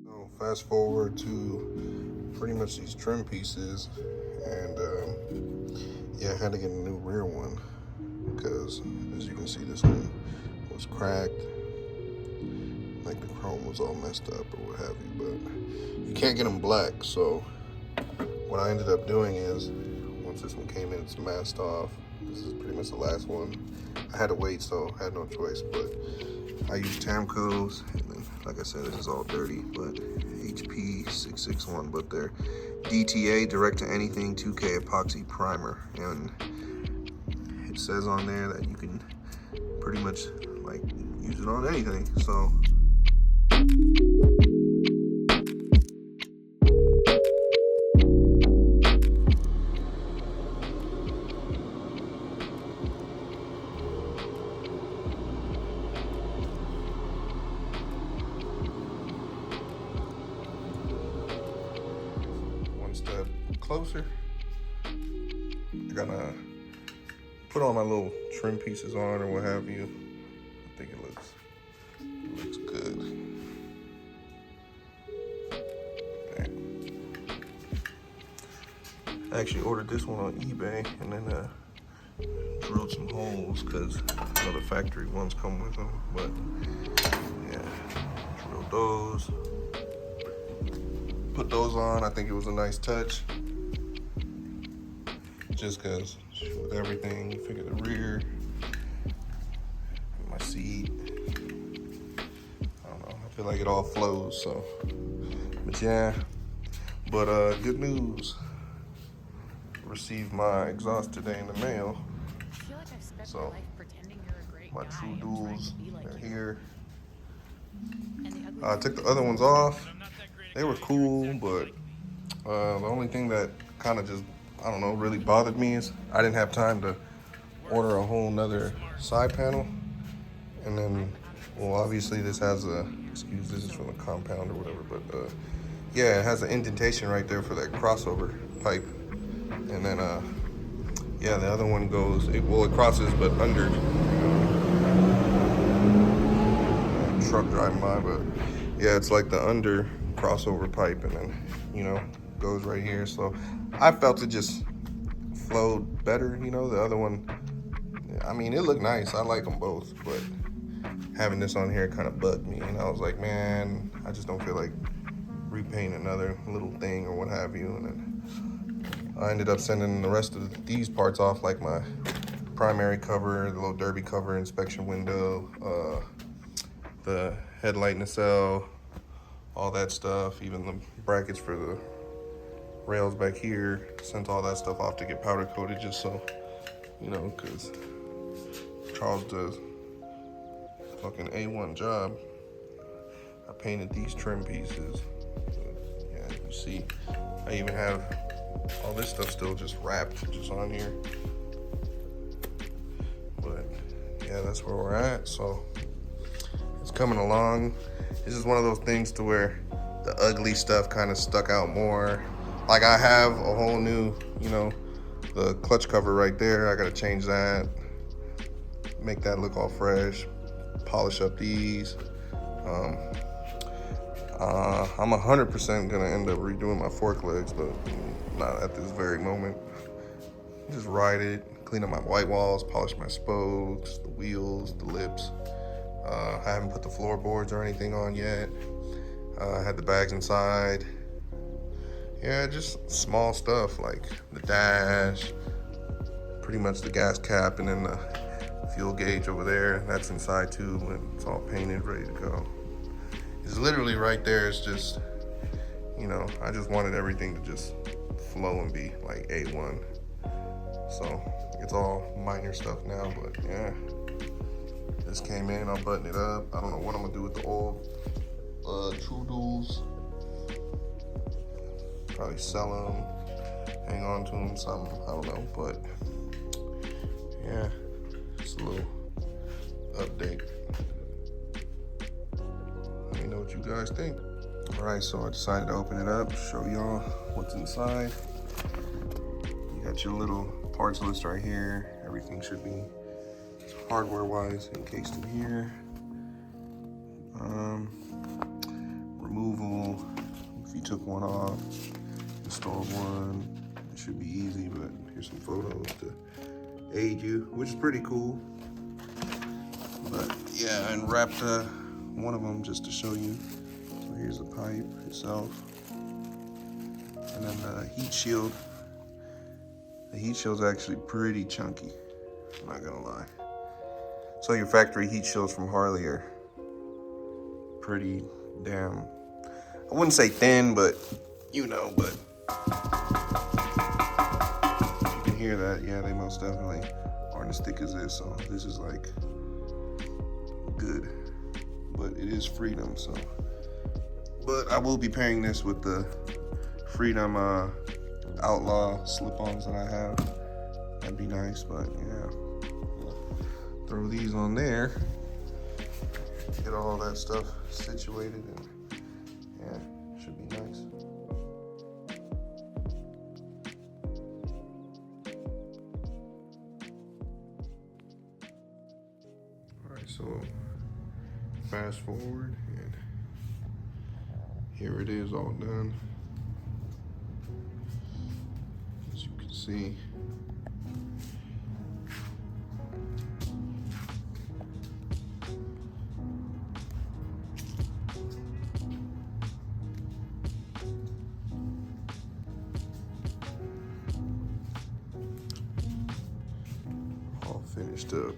So fast forward to pretty much these trim pieces, and yeah, I had to get a new rear one because, as you can see, this one was cracked, like the chrome was all messed up or what have you. But you can't get them black, so what I ended up doing is, once this one came in, it's masked off. This is pretty much the last one. I had to wait, so I had no choice, but I use Tamco's, and then, like I said, this is all dirty, but HP 661, but they're DTA, direct to anything 2K epoxy primer, and it says on there that you can pretty much like use it on anything. So one step closer, I gotta put all my little trim pieces on or what have you. I think it looks good. Okay. I actually ordered this one on eBay and then drilled some holes because the factory ones come with them. But yeah, drilled those, put those on. I think it was a nice touch. Just because with everything, you figure the rear, my seat, I don't know, I feel like it all flows, so. But yeah, good news. Received my exhaust today in the mail. So my True Duals are here. I took the other ones off. They were cool, but the only thing that kind of just, I don't know, really bothered me is I didn't have time to order a whole nother side panel. And then, well, obviously this has a, excuse, this is from the compound or whatever, but yeah, it has an indentation right there for that crossover pipe. And then, yeah, the other one goes, it crosses, but under. Truck driving by, but yeah, it's like the under crossover pipe, and then, goes right here. So I felt it just flowed better, the other one, I mean, it looked nice. I like them both, but having this on here kind of bugged me, and I was like, man, I just don't feel like repainting another little thing or what have you. And then I ended up sending the rest of these parts off, like my primary cover, the little derby cover, inspection window, the headlight nacelle, all that stuff, even the brackets for the rails back here. Sent all that stuff off to get powder coated, just so, because Charles does fucking A1 job. I painted these trim pieces. Yeah, you see, I even have all this stuff still just wrapped, just on here. But yeah, that's where we're at. So it's coming along. This is one of those things to where the ugly stuff kind of stuck out more. Like I have a whole new, the clutch cover right there. I gotta change that, make that look all fresh, polish up these. I'm 100% gonna end up redoing my fork legs, but not at this very moment. Just ride it, clean up my white walls, polish my spokes, the wheels, the lips. I haven't put the floorboards or anything on yet. I had the bags inside. Yeah, just small stuff like the dash, pretty much the gas cap, and then the fuel gauge over there. That's inside too, and it's all painted, ready to go. It's literally right there. It's just, I just wanted everything to just flow and be like A1. So it's all minor stuff now, but yeah. This came in, I'll button it up. I don't know what I'm gonna do with the old True Duals. Probably sell them, hang on to them, something, I don't know, but yeah, just a little update. Let me know what you guys think. All right, so I decided to open it up, show y'all what's inside. You got your little parts list right here. Everything should be hardware-wise encased in here. removal. If you took one off, installed one, it should be easy, but here's some photos to aid you, which is pretty cool. But yeah, I unwrapped one of them just to show you. So here's the pipe itself. And then the heat shield. The heat shield's actually pretty chunky, I'm not gonna lie. So your factory heat shields from Harley are pretty damn, I wouldn't say thin, but you know, but you can hear that. Yeah, they most definitely aren't as thick as this, so this is like good, but it is Freedom, so. But I will be pairing this with the Freedom Outlaw slip-ons that I have. That'd be nice, but yeah. Throw these on there, get all that stuff situated, and yeah, should be nice. All right, so fast forward, and here it is all done. As you can see, all finished up.